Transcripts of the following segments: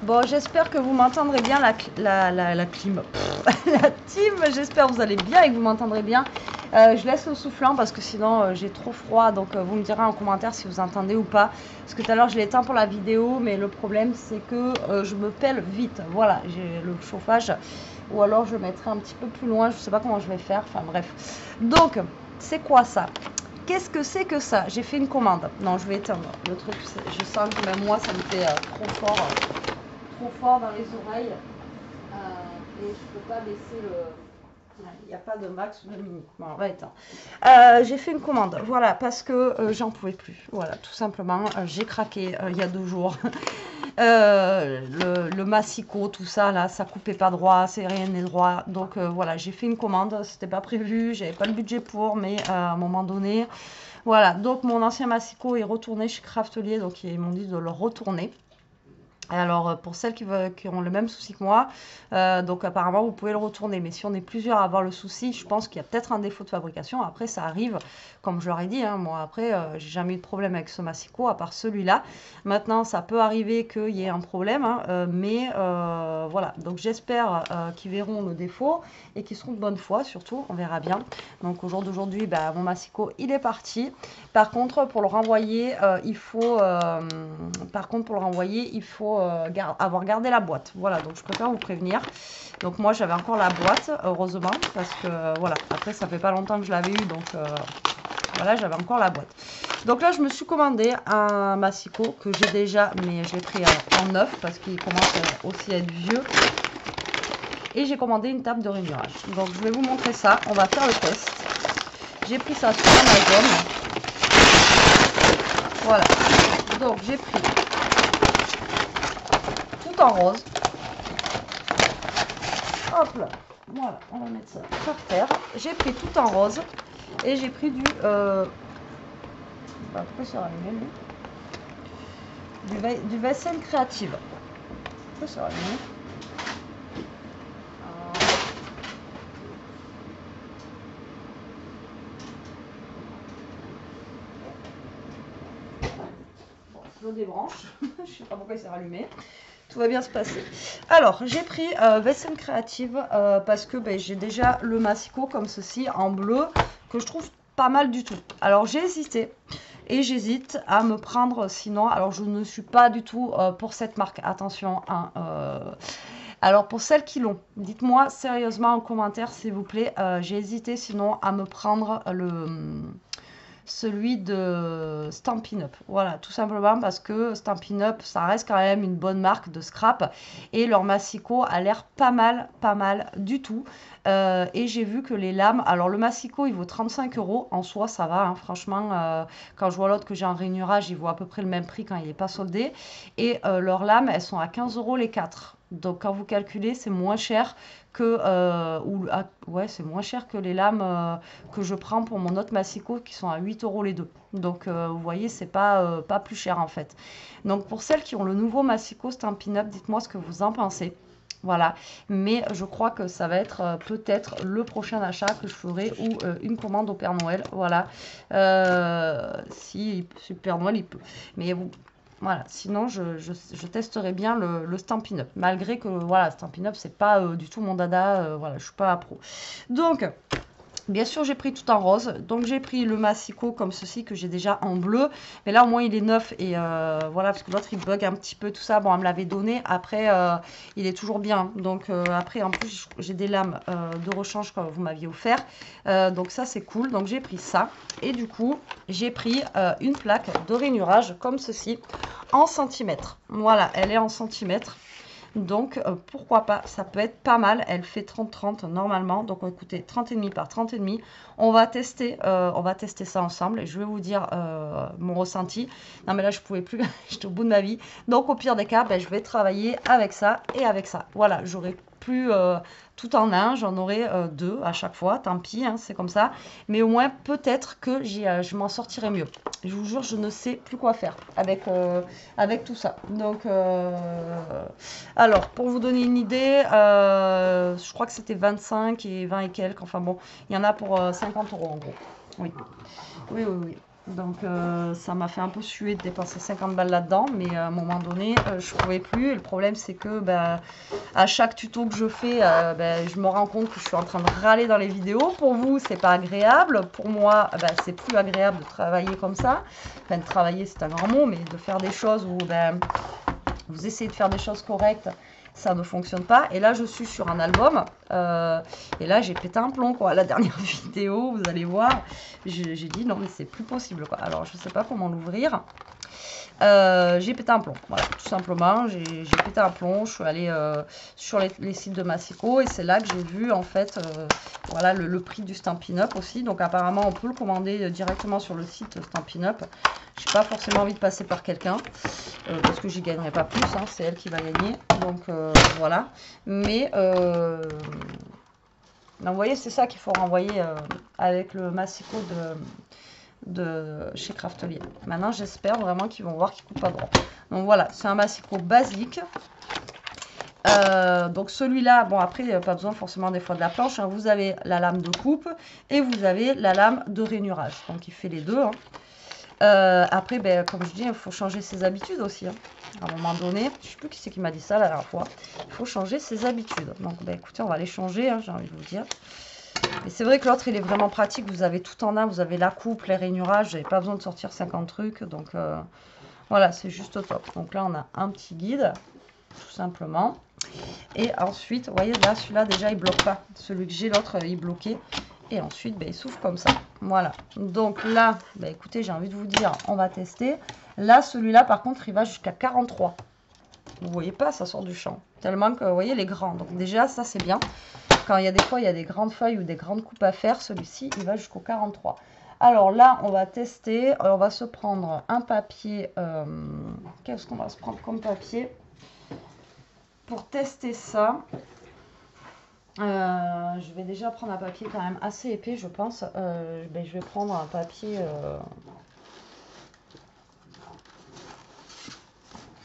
Bon, j'espère que vous m'entendrez bien, la clim. La team, j'espère que vous allez bien et que vous m'entendrez bien. Je laisse le soufflant parce que sinon j'ai trop froid, donc vous me direz en commentaire si vous entendez ou pas. Parce que tout à l'heure je l'ai éteint pour la vidéo, mais le problème c'est que je me pèle vite. Voilà, j'ai le chauffage, ou alors je le mettrai un petit peu plus loin, je sais pas comment je vais faire, enfin bref. Donc, c'est quoi ça? Qu'est-ce que c'est que ça? J'ai fait une commande. Non, je vais éteindre le truc, je sens que même moi ça me fait trop fort dans les oreilles. Et je peux pas baisser le... Il n'y a pas de max de limite. Bon, on va éteindre. J'ai fait une commande, voilà, parce que j'en pouvais plus. Voilà, tout simplement, j'ai craqué il y a 2 jours. Le massicot, tout ça, là, ça coupait pas droit, c'est rien n'est droit. Donc voilà, j'ai fait une commande, c'était pas prévu, j'avais pas le budget pour, mais à un moment donné, voilà. Donc mon ancien massicot est retourné chez Craftelier, donc ils m'ont dit de le retourner. Alors, pour celles qui ont le même souci que moi, donc apparemment, vous pouvez le retourner. Mais si on est plusieurs à avoir le souci, je pense qu'il y a peut-être un défaut de fabrication. Après, ça arrive, comme je leur ai dit, hein, moi, après, j'ai jamais eu de problème avec ce massicot, à part celui-là. Maintenant, ça peut arriver qu'il y ait un problème, hein, mais voilà. Donc, j'espère qu'ils verront le défaut et qu'ils seront de bonne foi, surtout, on verra bien. Donc, au jour d'aujourd'hui, bah, mon massicot, il est parti. Par contre, pour le renvoyer, il faut avoir gardé la boîte. Voilà, donc je préfère vous prévenir. Donc moi, j'avais encore la boîte, heureusement, parce que voilà, après, ça fait pas longtemps que je l'avais eu, donc voilà, j'avais encore la boîte. Donc là, je me suis commandé un massicot que j'ai déjà, mais je l'ai pris en neuf parce qu'il commence aussi à être vieux. Et j'ai commandé une table de rainurage. Donc je vais vous montrer ça. On va faire le test. J'ai pris ça sur Amazon. Voilà. Donc j'ai pris tout en rose. Hop là. Voilà, on va mettre ça par terre. J'ai pris tout en rose. Et j'ai pris pourquoi ça allumé, du vaisselle créative. Pourquoi ça allumé? Bon, je le débranche. Je sais pas pourquoi il s'est rallumé. Tout va bien se passer. Alors, j'ai pris vaisselle créative parce que j'ai déjà le massicot comme ceci en bleu que je trouve pas mal du tout. Alors, j'ai hésité et j'hésite à me prendre sinon. Alors, je ne suis pas du tout pour cette marque. Attention, hein, alors, pour celles qui l'ont, dites-moi sérieusement en commentaire, s'il vous plaît. J'ai hésité sinon à me prendre celui de Stampin' Up. Voilà, tout simplement parce que Stampin' Up, ça reste quand même une bonne marque de scrap et leur massicot a l'air pas mal du tout. Et j'ai vu que les lames, alors le massicot il vaut 35 € en soi, ça va, hein, franchement. Quand je vois l'autre que j'ai en rainurage, il vaut à peu près le même prix quand il n'est pas soldé. Et leurs lames, elles sont à 15 € les 4. Donc quand vous calculez, c'est moins cher que ouais, c'est moins cher que les lames que je prends pour mon autre massicot qui sont à 8 € les deux. Donc vous voyez, c'est pas plus cher en fait. Donc pour celles qui ont le nouveau massicot Stampin' Up, dites-moi ce que vous en pensez. Voilà, mais je crois que ça va être peut-être le prochain achat que je ferai ou une commande au Père Noël. Voilà, si le Père Noël il peut. Mais vous, voilà, sinon je testerai bien le Stampin' Up. Malgré que voilà, Stampin' Up c'est pas du tout mon dada, voilà, je suis pas pro. Donc bien sûr, j'ai pris tout en rose. Donc, j'ai pris le massicot comme ceci que j'ai déjà en bleu. Mais là, au moins, il est neuf. Et voilà, parce que l'autre, il bug un petit peu tout ça. Bon, elle me l'avait donné. Après, il est toujours bien. Donc, après, en plus, j'ai des lames de rechange que vous m'aviez offert. Donc, ça, c'est cool. Donc, j'ai pris ça. Et du coup, j'ai pris une plaque de rainurage comme ceci en centimètres. Voilà, elle est en centimètres. Donc, pourquoi pas, ça peut être pas mal. Elle fait 30-30 normalement. Donc, écoutez, 30,5 par 30,5. On va tester ça ensemble et je vais vous dire mon ressenti. Non, mais là, je pouvais plus. J'étais au bout de ma vie. Donc, au pire des cas, je vais travailler avec ça et avec ça. Voilà, j'aurai plus tout en un, j'en aurai 2 à chaque fois, tant pis, hein, c'est comme ça. Mais au moins, peut-être que je m'en sortirai mieux. Je vous jure, je ne sais plus quoi faire avec tout ça. Donc, alors, pour vous donner une idée, je crois que c'était 25 et 20 et quelques. Enfin bon, il y en a pour 50 € en gros. Oui, oui, oui, oui. Donc ça m'a fait un peu suer de dépenser 50 balles là-dedans, mais à un moment donné, je pouvais plus. Et le problème, c'est que bah, à chaque tuto que je fais, bah, je me rends compte que je suis en train de râler dans les vidéos. Pour vous, c'est pas agréable. Pour moi, bah, c'est plus agréable de travailler comme ça. Enfin, de travailler, c'est un grand mot, mais de faire des choses où ben, vous essayez de faire des choses correctes, ça ne fonctionne pas. Et là, je suis sur un album. Et là, j'ai pété un plomb, quoi. La dernière vidéo, vous allez voir, j'ai dit non, mais c'est plus possible, quoi. Alors, je sais pas comment l'ouvrir. J'ai pété un plomb, voilà, tout simplement, j'ai pété un plomb, je suis allée sur les sites de Massico et c'est là que j'ai vu en fait voilà, le prix du Stampin' Up aussi, donc apparemment on peut le commander directement sur le site Stampin' Up. J'ai pas forcément envie de passer par quelqu'un parce que j'y gagnerai pas plus, hein, c'est elle qui va gagner, donc voilà, mais donc, vous voyez, c'est ça qu'il faut renvoyer avec le Massico de chez Craftelier. Maintenant, j'espère vraiment qu'ils vont voir qu'ils coupent pas droit. Donc voilà, c'est un massicot basique. Donc celui-là, bon après, pas besoin forcément des fois de la planche. Hein. Vous avez la lame de coupe et vous avez la lame de rainurage. Donc il fait les deux. Hein. Après, ben, comme je dis, il faut changer ses habitudes aussi. Hein. À un moment donné, je ne sais plus qui c'est qui m'a dit ça la dernière fois. Il faut changer ses habitudes. Donc ben, écoutez, on va les changer, hein, j'ai envie de vous dire. Et c'est vrai que l'autre, il est vraiment pratique. Vous avez tout en un. Vous avez la coupe, les rainurages. Vous n'avez pas besoin de sortir 50 trucs. Donc, voilà, c'est juste au top. Donc là, on a un petit guide, tout simplement. Et ensuite, vous voyez, là, celui-là, déjà, il ne bloque pas. Celui que j'ai, l'autre, il bloquait. Et ensuite, ben, il s'ouvre comme ça. Voilà. Donc là, ben, écoutez, j'ai envie de vous dire, on va tester. Là, celui-là, par contre, il va jusqu'à 43. Vous voyez pas, ça sort du champ. Tellement que, vous voyez, les grands. Donc déjà, ça, c'est bien. Quand il y a des fois, il y a des grandes feuilles ou des grandes coupes à faire, celui-ci, il va jusqu'au 43. Alors là, on va tester. On va se prendre un papier. Qu'est-ce qu'on va se prendre comme papier pour tester ça? Je vais déjà prendre un papier quand même assez épais, je pense. Ben, je vais prendre un papier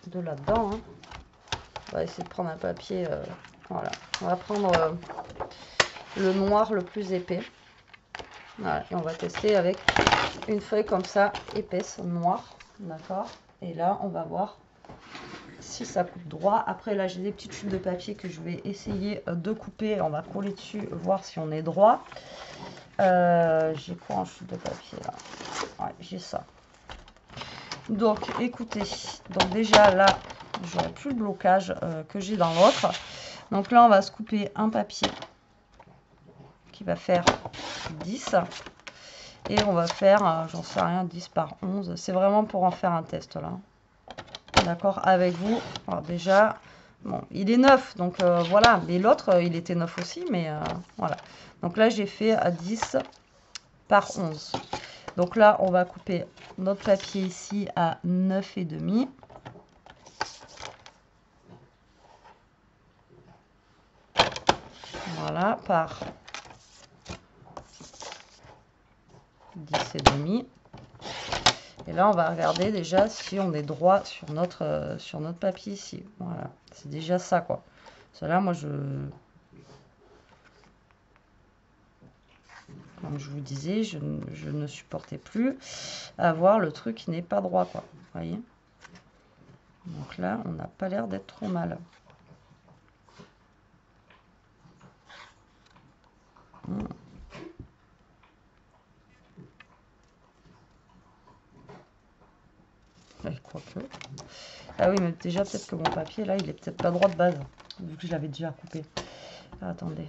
de là-dedans. Hein. On va essayer de prendre un papier. Voilà. On va prendre le noir le plus épais. Voilà. Et on va tester avec une feuille comme ça, épaisse, noire. D'accord. Et là, on va voir si ça coupe droit. Après, là, j'ai des petites chutes de papier que je vais essayer de couper. On va coller dessus, voir si on est droit. J'ai quoi en chute de papier là? Ouais, j'ai ça. Donc, écoutez. Donc, déjà, là, j'aurai plus le blocage que j'ai dans l'autre. Donc là, on va se couper un papier qui va faire 10. Et on va faire, j'en sais rien, 10 par 11. C'est vraiment pour en faire un test là. D'accord, avec vous. Alors déjà, bon, il est neuf, donc voilà. Mais l'autre, il était neuf aussi, mais voilà. Donc là, j'ai fait à 10 par 11. Donc là, on va couper notre papier ici à 9,5. Voilà, par 10,5. Et là, on va regarder déjà si on est droit sur notre papier ici. Voilà, c'est déjà ça, quoi. Cela, moi, comme je vous disais, je ne supportais plus avoir le truc qui n'est pas droit, quoi. Vous voyez? Donc là, on n'a pas l'air d'être trop mal. Quoique. Ah oui, mais déjà, peut-être que mon papier, là, il est peut-être pas droit de base, vu que je l'avais déjà coupé. Ah, attendez.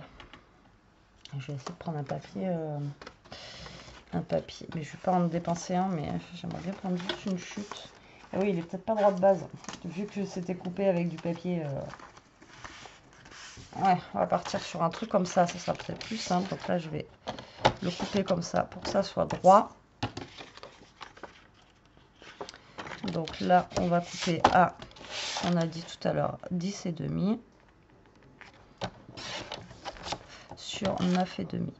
Je vais essayer de prendre un papier. Mais je vais pas en dépenser un, mais j'aimerais bien prendre juste une chute. Ah oui, il est peut-être pas droit de base, vu que c'était coupé avec du papier. Ouais, on va partir sur un truc comme ça sera peut-être plus simple. Donc là, je vais le couper comme ça pour que ça soit droit. Donc là, on va couper à, on a dit tout à l'heure, 10,5 sur 9,5.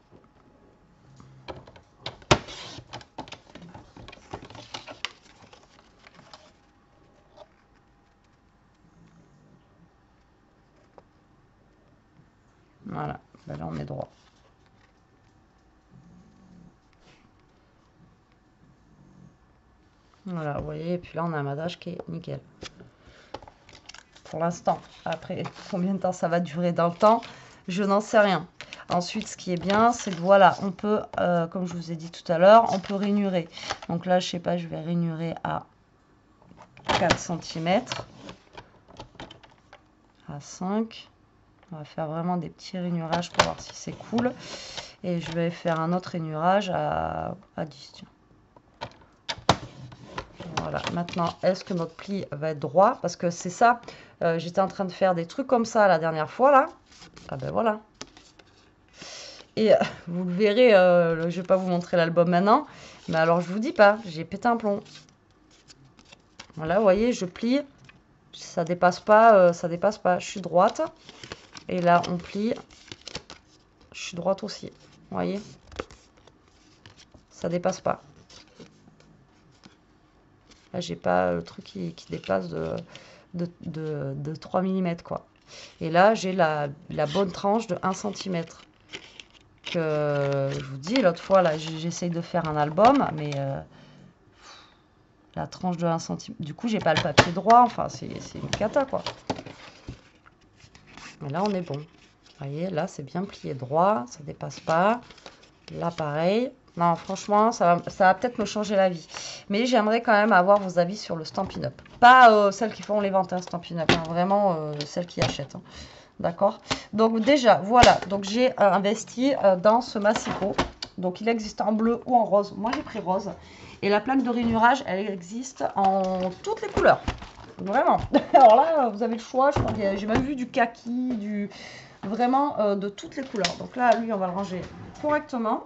Voilà, ben là on est droit. Voilà, vous voyez, et puis là, on a un madage qui est nickel. Pour l'instant. Après, combien de temps ça va durer dans le temps, je n'en sais rien. Ensuite, ce qui est bien, c'est que voilà, on peut, comme je vous ai dit tout à l'heure, on peut rainurer. Donc là, je sais pas, je vais rainurer à 4 cm. À 5. On va faire vraiment des petits rainurages pour voir si c'est cool. Et je vais faire un autre rainurage à 10. Tiens. Voilà, maintenant, est-ce que notre pli va être droit? Parce que c'est ça, j'étais en train de faire des trucs comme ça la dernière fois, là. Ah ben voilà. Et vous le verrez, je ne vais pas vous montrer l'album maintenant. Mais alors, je vous dis pas, j'ai pété un plomb. Voilà, vous voyez, je plie. Ça dépasse pas, ça dépasse pas. Je suis droite. Et là, on plie. Je suis droite aussi. Vous voyez? Ça dépasse pas. Là, j'ai pas le truc qui dépasse de 3 mm, quoi. Et là, j'ai la bonne tranche de 1 cm. Que je vous dis, l'autre fois, là, j'essaye de faire un album, mais la tranche de 1 cm. Du coup, j'ai pas le papier droit. Enfin, c'est une cata, quoi. Mais là, on est bon. Vous voyez, là, c'est bien plié droit. Ça dépasse pas. Là, pareil. Non, franchement, ça va peut-être me changer la vie. Mais j'aimerais quand même avoir vos avis sur le Stampin' Up. Pas celles qui font les ventes, hein, Stampin' Up. Hein, vraiment, celles qui achètent. Hein. D'accord? Donc déjà, voilà. Donc j'ai investi dans ce massicot. Donc il existe en bleu ou en rose. Moi, j'ai pris rose. Et la plaque de rainurage, elle existe en toutes les couleurs. Vraiment. Alors là, vous avez le choix. J'ai même vu du kaki, vraiment de toutes les couleurs. Donc là, lui, on va le ranger correctement.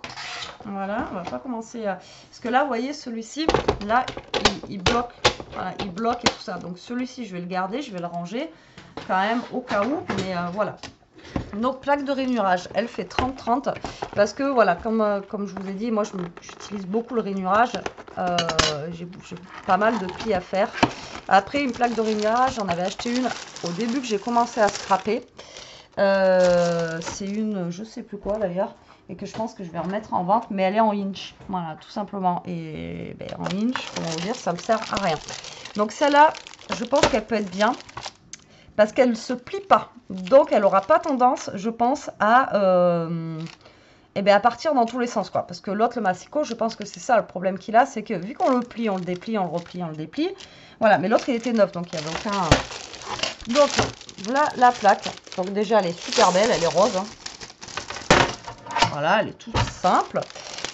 Voilà, on va pas commencer à... Parce que là, vous voyez, celui-ci, là, il bloque. Voilà, il bloque et tout ça. Donc celui-ci, je vais le garder, je vais le ranger quand même au cas où. Mais voilà. Donc, plaque de rainurage, elle fait 30-30. Parce que, voilà, comme je vous ai dit, moi, j'utilise beaucoup le rainurage. J'ai pas mal de plis à faire. Après, une plaque de rainurage, j'en avais acheté une au début que j'ai commencé à scraper. C'est une, je sais plus quoi d'ailleurs. Et que je pense que je vais remettre en vente, mais elle est en inch, voilà, tout simplement. Et ben, en inch, comment vous dire, ça me sert à rien. Donc celle-là, je pense qu'elle peut être bien, parce qu'elle ne se plie pas. Donc elle n'aura pas tendance, je pense, à partir dans tous les sens, quoi. Parce que l'autre, le massicot, je pense que c'est ça le problème qu'il a, c'est que vu qu'on le plie, on le déplie, on le replie, on le déplie. Voilà, mais l'autre, il était neuf, donc il n'y avait aucun... Donc, voilà la plaque. Donc déjà, elle est super belle, elle est rose, hein. Voilà, elle est toute simple.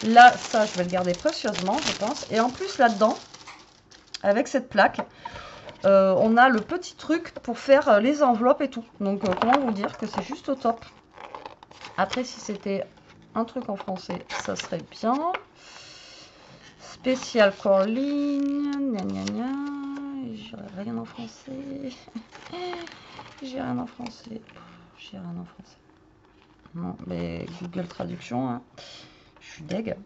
Là, ça, je vais le garder précieusement, je pense. Et en plus, là-dedans, avec cette plaque, on a le petit truc pour faire les enveloppes et tout. Donc, comment vous dire que c'est juste au top. Après, si c'était un truc en français, ça serait bien. Spécial Corline. Gna gna gna. J'ai rien en français. J'ai rien en français. J'ai rien en français. Non, mais Google Traduction, hein. Je suis deg.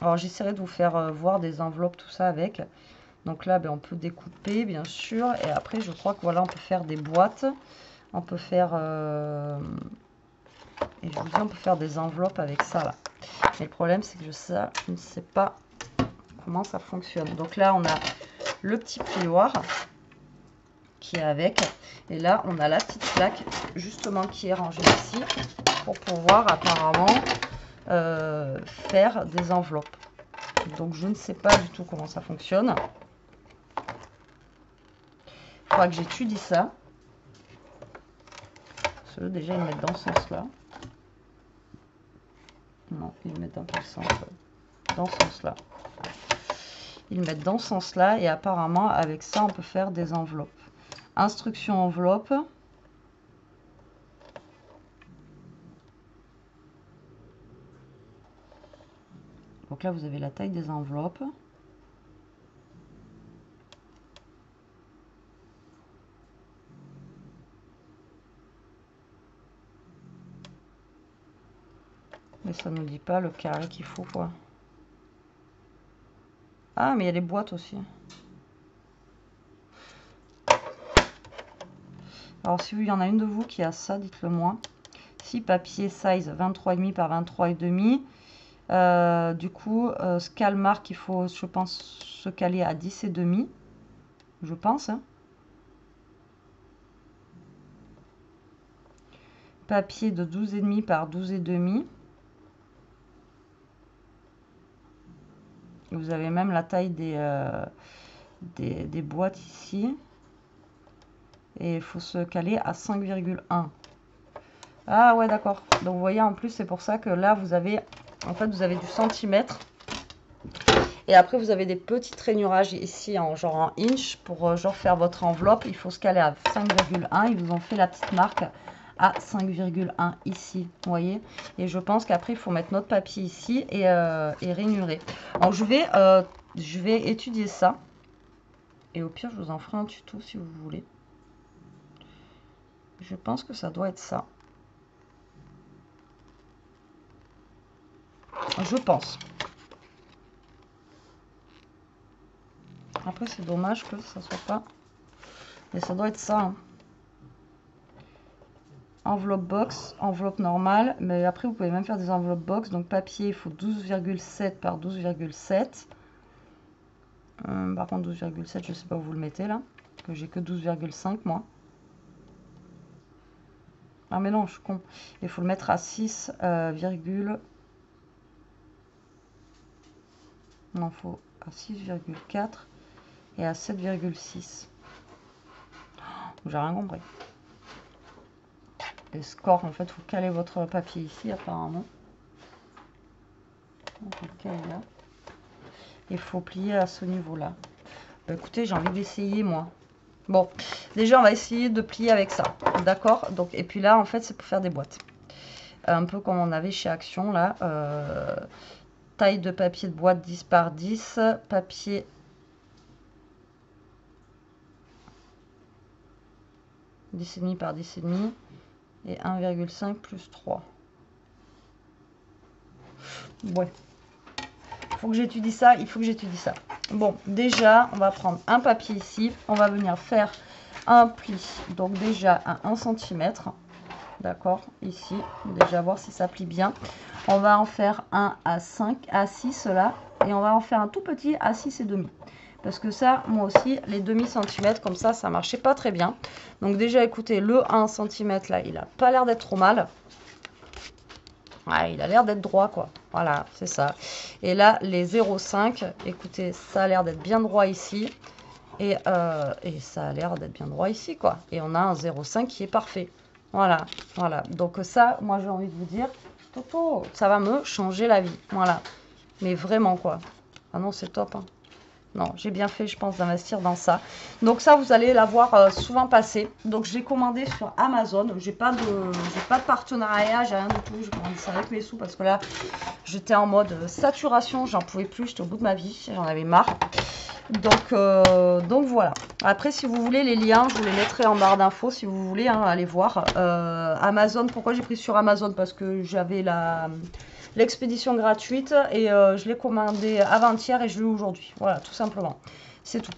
Alors, j'essaierai de vous faire voir des enveloppes, tout ça avec. Donc là, ben, on peut découper, bien sûr. Et après, je crois que voilà, on peut faire des boîtes. On peut faire... Et je vous dis, on peut faire des enveloppes avec ça, là. Mais le problème, c'est que je ne sais pas comment ça fonctionne. Donc là, on a le petit plioir qui est avec. Et là, on a la petite plaque, justement, qui est rangée ici. Pour pouvoir, apparemment, faire des enveloppes. Donc, je ne sais pas du tout comment ça fonctionne. Il faudra que j'étudie ça. Ceux déjà, ils mettent dans ce sens-là. Non, ils mettent dans quel sens? Dans ce sens-là. Ils mettent dans ce sens-là. Et apparemment, avec ça, on peut faire des enveloppes. Instruction enveloppe. Donc là, vous avez la taille des enveloppes. Mais ça ne nous dit pas le carré qu'il faut, quoi. Ah, mais il y a les boîtes aussi. Alors, si il y en a une de vous qui a ça, dites-le moi. Si papier size 23,5 par 23,5, Du coup, scale marque, il faut, je pense, se caler à 10,5. Je pense. Hein. Papier de 12,5 par 12,5. Vous avez même la taille des boîtes ici. Et il faut se caler à 5,1. Ah ouais, d'accord. Donc vous voyez, en plus, c'est pour ça que là, vous avez, en fait, vous avez du centimètre. Et après, vous avez des petits rainurages ici, en genre en inch, pour genre faire votre enveloppe. Il faut se caler à 5,1. Ils vous ont fait la petite marque à 5,1 ici, vous voyez. Et je pense qu'après, il faut mettre notre papier ici et rainurer. Alors, je vais étudier ça. Et au pire, je vous en ferai un tuto si vous voulez. Je pense que ça doit être ça. Je pense. Après, c'est dommage que ça soit pas. Mais ça doit être ça. Hein. Enveloppe box, enveloppe normale. Mais après, vous pouvez même faire des enveloppes box. Donc, papier, il faut 12,7 par 12,7. Par contre, 12,7, je sais pas où vous le mettez là. Que j'ai que 12,5 moi. Ah, mais non, je suis con. Il faut le mettre à 6, non, faut à 6,4 et à 7,6. J'ai rien compris. Les scores, en fait, vous calez votre papier ici, apparemment. Donc, vous calez là. Il faut plier à ce niveau-là. Bah, écoutez, j'ai envie d'essayer, moi. Bon, déjà, on va essayer de plier avec ça. D'accord? Donc, et puis là, en fait, c'est pour faire des boîtes. Un peu comme on avait chez Action, là. Taille de papier de boîte 10 par 10. Papier... « 10,5 par 10,5 et 1,5 plus 3. Ouais. Il faut que j'étudie ça, il faut que j'étudie ça. Bon, déjà, on va prendre un papier ici. On va venir faire un pli. Donc déjà à 1 cm. D'accord, ici. Déjà voir si ça plie bien. On va en faire un à 5, à 6 là. Et on va en faire un tout petit à 6,5. Parce que ça, moi aussi, les demi-centimètres, comme ça marchait pas très bien. Donc déjà, écoutez, le 1 cm là, il a pas l'air d'être trop mal. Ouais, il a l'air d'être droit, quoi. Voilà, c'est ça. Et là, les 0,5, écoutez, ça a l'air d'être bien droit ici. Et ça a l'air d'être bien droit ici, quoi. Et on a un 0,5 qui est parfait. Voilà, voilà. Donc ça, moi, j'ai envie de vous dire, Toto, ça va me changer la vie. Voilà. Mais vraiment, quoi. Ah non, c'est top, hein. Non, j'ai bien fait, je pense, d'investir dans ça. Donc ça, vous allez la voir souvent passer. Donc j'ai commandé sur Amazon. J'ai pas de partenariat, j'ai rien du tout. Je commande ça avec mes sous parce que là, j'étais en mode saturation. J'en pouvais plus, j'étais au bout de ma vie. J'en avais marre. Donc voilà. Après, si vous voulez les liens, je vous les mettrai en barre d'infos si vous voulez hein, aller voir. Amazon, pourquoi j'ai pris sur Amazon? Parce que j'avais l'expédition gratuite et je l'ai commandé avant-hier et je l'ai aujourd'hui. Voilà, tout simplement. C'est tout.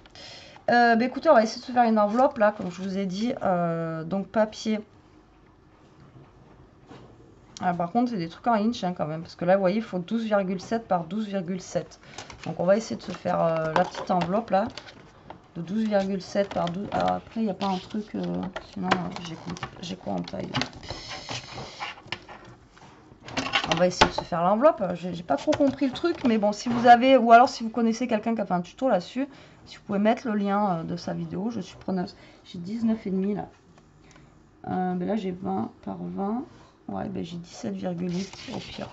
Bah, écoutez, on va essayer de se faire une enveloppe là, comme je vous ai dit. Donc papier. Ah, par contre, c'est des trucs en inch hein, quand même. Parce que là, vous voyez, il faut 12,7 par 12,7. Donc on va essayer de se faire la petite enveloppe là. De 12,7 par 12. Alors après, il n'y a pas un truc. Sinon, j'ai quoi en taille? On va essayer de se faire l'enveloppe. J'ai pas trop compris le truc, mais bon, si vous avez, ou alors si vous connaissez quelqu'un qui a fait un tuto là-dessus, si vous pouvez mettre le lien de sa vidéo, je suis preneuse. J'ai 19,5 là. Ben là, j'ai 20 par 20. Ouais, ben j'ai 17,8 au pire.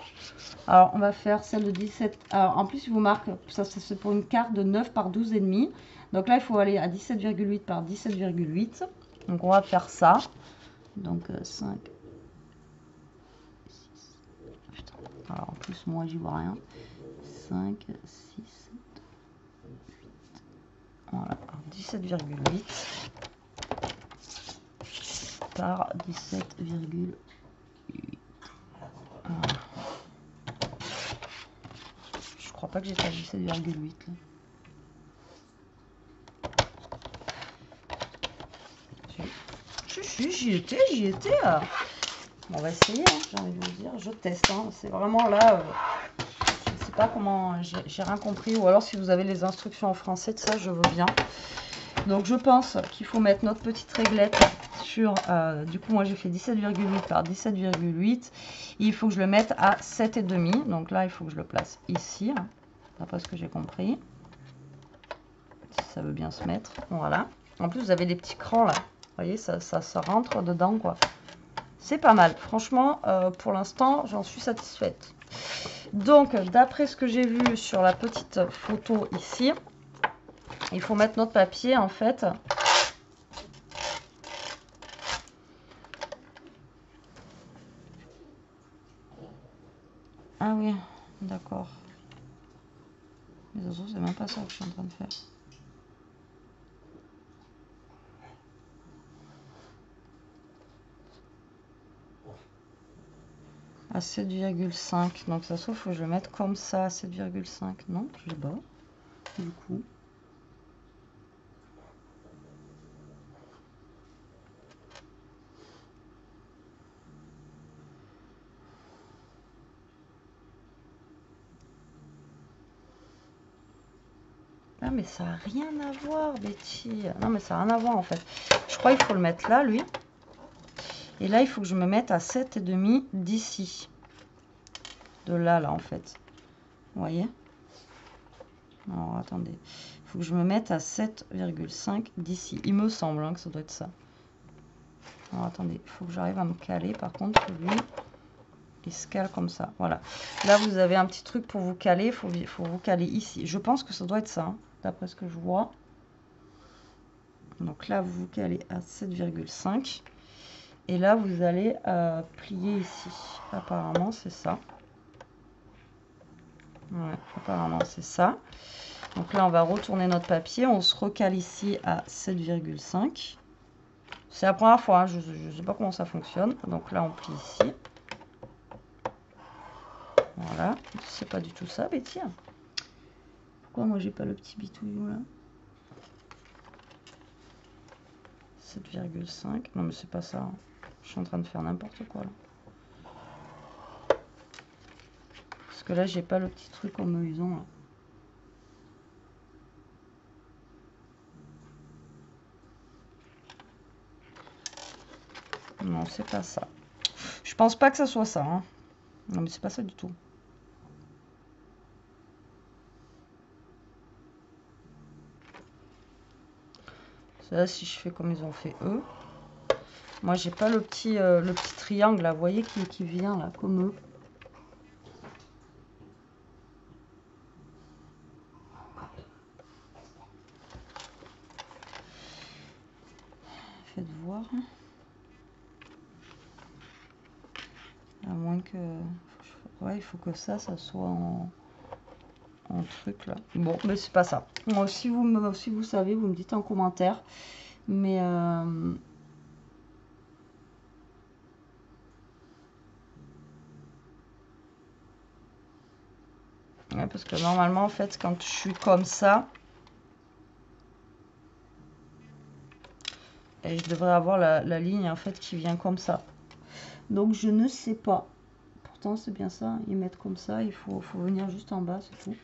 Alors, on va faire celle de 17. Alors, en plus, il vous marque, ça c'est pour une carte de 9 par 12,5. Donc là, il faut aller à 17,8 par 17,8. Donc, on va faire ça. Donc, 5. Alors en plus moi j'y vois rien. 5, 6, 7, 8. Voilà. 17,8 par 17,8. Je crois pas que j'étais à 17,8 là. J'y étais. Bon, on va essayer, hein, j'ai envie de vous dire. Je teste. Hein. C'est vraiment là. pas comment, j'ai rien compris. Ou alors si vous avez les instructions en français de ça, je veux bien. Donc je pense qu'il faut mettre notre petite réglette sur, du coup moi j'ai fait 17,8 par 17,8. Il faut que je le mette à 7,5. Donc là il faut que je le place ici, hein, d'après ce que j'ai compris. Si ça veut bien se mettre, voilà. En plus vous avez des petits crans là, vous voyez, ça rentre dedans quoi. C'est pas mal, franchement, pour l'instant j'en suis satisfaite. Donc d'après ce que j'ai vu sur la petite photo ici, il faut mettre notre papier en fait. Ah oui, d'accord. Mais de toute façon, c'est même pas ça que je suis en train de faire. À 7,5. Donc ça se trouve, il faut que je le mette comme ça à 7,5. Non, je l'ai pas. Du coup. Ah mais ça n'a rien à voir, Betty. Non mais ça n'a rien à voir en fait. Je crois qu'il faut le mettre là, lui. Et là, il faut que je me mette à 7,5 d'ici. De là, là en fait. Vous voyez? Alors attendez. Il faut que je me mette à 7,5 d'ici. Il me semble hein, que ça doit être ça. Alors attendez, il faut que j'arrive à me caler. Par contre, lui, il se cale comme ça. Voilà. Là, vous avez un petit truc pour vous caler. Il faut vous caler ici. Je pense que ça doit être ça, hein, d'après ce que je vois. Donc là, vous vous calez à 7,5. Et là, vous allez plier ici. Apparemment, c'est ça. Ouais, apparemment, c'est ça. Donc là, on va retourner notre papier. On se recale ici à 7,5. C'est la première fois. Hein, je ne sais pas comment ça fonctionne. Donc là, on plie ici. Voilà. C'est pas du tout ça, Betty. Pourquoi moi, j'ai pas le petit bitouillou là? 7,5. Non, mais c'est pas ça. Hein. Je suis en train de faire n'importe quoi là. Parce que là, j'ai pas le petit truc en mesuron là. Non, c'est pas ça. Je pense pas que ça soit ça. Hein. Non, mais c'est pas ça du tout. Là, si je fais comme ils ont fait eux. Moi, j'ai pas le petit triangle là, vous voyez, qui vient là, comme eux. Faites voir. À moins que... Ouais, il faut que ça soit en truc là. Bon, mais c'est pas ça. Moi, si vous savez, vous me dites en commentaire. Mais... Ouais, parce que normalement, en fait, quand je suis comme ça... Et je devrais avoir la ligne, en fait, qui vient comme ça. Donc, je ne sais pas. Pourtant, c'est bien ça. Ils mettent comme ça. Il faut venir juste en bas, c'est tout.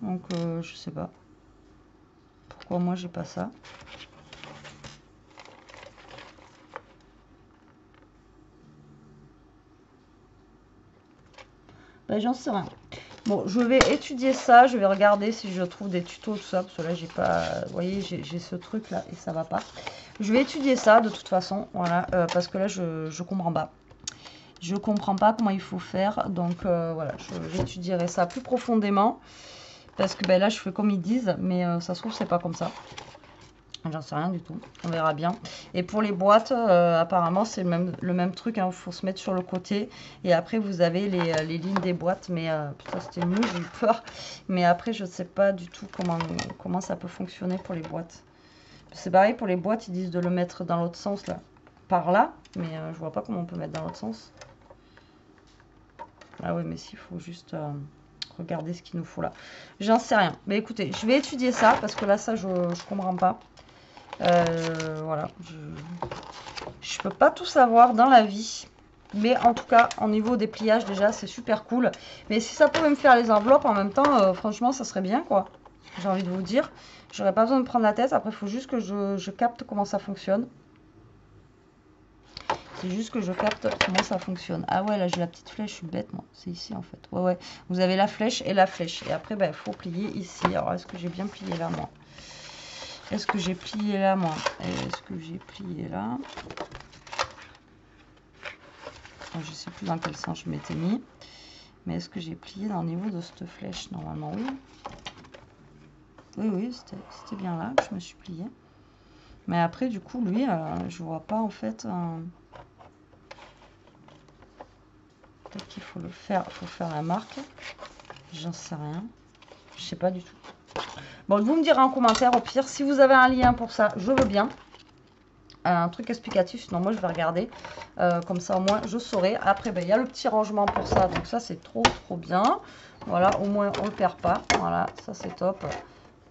Donc, je sais pas. Pourquoi moi, j'ai pas ça. Ben, j'en sais rien. Bon, je vais étudier ça. Je vais regarder si je trouve des tutos, tout ça. Parce que là, j'ai pas... Vous voyez, j'ai ce truc là et ça va pas. Je vais étudier ça de toute façon. Voilà. Parce que là, je comprends pas. Je comprends pas comment il faut faire. Donc, voilà. J'étudierai ça plus profondément. Parce que ben, là, je fais comme ils disent. Mais ça se trouve, c'est pas comme ça. J'en sais rien du tout, on verra bien. Et pour les boîtes, apparemment c'est le même truc, il faut se mettre sur le côté. Et après vous avez les lignes des boîtes, mais putain c'était mou, j'ai eu peur. Mais après je ne sais pas du tout comment ça peut fonctionner pour les boîtes. C'est pareil pour les boîtes, ils disent de le mettre dans l'autre sens là, par là. Mais je vois pas comment on peut mettre dans l'autre sens. Ah ouais mais s'il faut juste... regarder ce qu'il nous faut là. J'en sais rien. Mais écoutez, je vais étudier ça parce que là, ça, je comprends pas. Voilà. Je peux pas tout savoir dans la vie. Mais en tout cas, au niveau des pliages, déjà, c'est super cool. Mais si ça pouvait me faire les enveloppes en même temps, franchement, ça serait bien, quoi. J'ai envie de vous dire. J'aurais pas besoin de prendre la tête. Après, il faut juste que je capte comment ça fonctionne. C'est juste que je capte comment ça fonctionne. Ah ouais, là, j'ai la petite flèche. Je suis bête, moi. C'est ici, en fait. Ouais, ouais. Vous avez la flèche et la flèche. Et après, il faut plier ici. Alors, est-ce que j'ai bien plié là, moi? Est-ce que j'ai plié là, moi? Est-ce que j'ai plié là? Je ne sais plus dans quel sens je m'étais mis. Mais est-ce que j'ai plié dans le niveau de cette flèche? Normalement, oui. Oui, oui, c'était bien là que je me suis pliée. Mais après, du coup, lui, je vois pas, en fait... Peut-être qu'il faut le faire, faut faire la marque. J'en sais rien. Je sais pas du tout. Bon, vous me direz en commentaire, au pire, si vous avez un lien pour ça, je veux bien. Un truc explicatif, sinon moi je vais regarder. Comme ça, au moins, je saurai. Après, il y a le petit rangement pour ça. Donc ça, c'est trop bien. Voilà, au moins, on le perd pas. Voilà, ça, c'est top.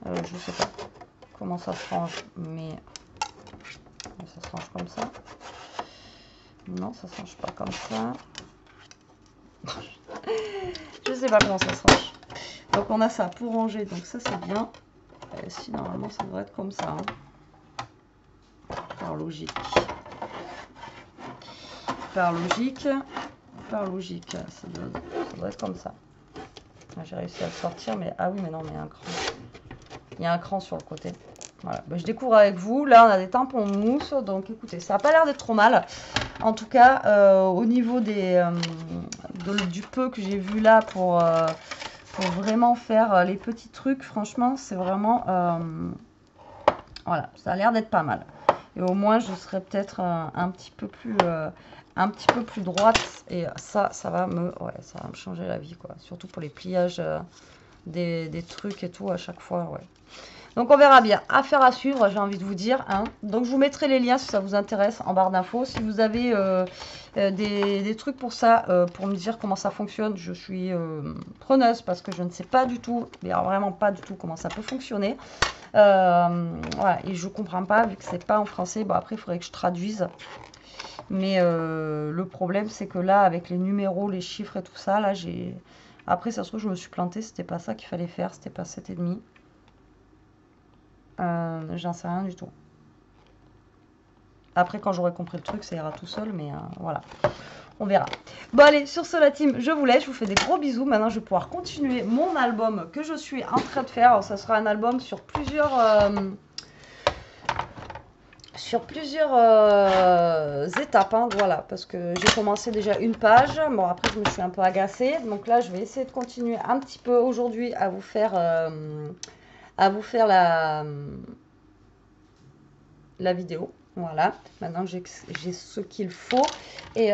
Je sais pas comment ça se range, mais ça se range comme ça. Non, ça se range pas comme ça. Je sais pas comment ça se range. Donc on a ça pour ranger, donc ça c'est bien. Et si normalement ça devrait être comme ça. Par logique. Par logique. Par logique. Ça doit être comme ça. J'ai réussi à le sortir, mais ah oui, mais non, mais il y a un cran. Il y a un cran sur le côté. Voilà, je découvre avec vous. Là, on a des tampons mousse. Donc, écoutez, ça n'a pas l'air d'être trop mal. En tout cas, au niveau des, du peu que j'ai vu là pour vraiment faire les petits trucs, franchement, c'est vraiment... voilà, ça a l'air d'être pas mal. Et au moins, je serai peut-être un petit peu plus droite. Et ça va me changer la vie, quoi. Surtout pour les pliages des trucs et tout à chaque fois, ouais. Donc on verra bien. Affaire à suivre, j'ai envie de vous dire. Hein. Donc je vous mettrai les liens si ça vous intéresse en barre d'infos. Si vous avez des trucs pour ça, pour me dire comment ça fonctionne, je suis preneuse parce que je ne sais pas du tout, mais alors vraiment pas du tout comment ça peut fonctionner. Voilà, et je ne comprends pas vu que c'est pas en français. Bon après il faudrait que je traduise. Mais le problème c'est que là avec les numéros, les chiffres et tout ça, là j'ai... Après ça se trouve je me suis plantée, c'était pas ça qu'il fallait faire, c'était pas 7,5. J'en sais rien du tout. Après, quand j'aurai compris le truc, ça ira tout seul, mais voilà. On verra. Bon, allez, sur ce, la team, je vous laisse. Je vous fais des gros bisous. Maintenant, je vais pouvoir continuer mon album que je suis en train de faire. Alors, ça sera un album sur plusieurs... étapes, hein, voilà, parce que j'ai commencé déjà une page. Bon, après, je me suis un peu agacée. Donc là, je vais essayer de continuer un petit peu aujourd'hui à vous faire la vidéo. Voilà, maintenant j'ai ce qu'il faut. Et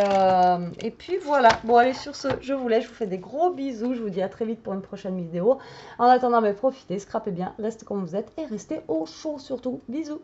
puis voilà. Bon, allez, sur ce, je vous laisse. Je vous fais des gros bisous. Je vous dis à très vite pour une prochaine vidéo. En attendant, profitez, scrapez bien, restez comme vous êtes et restez au chaud surtout. Bisous.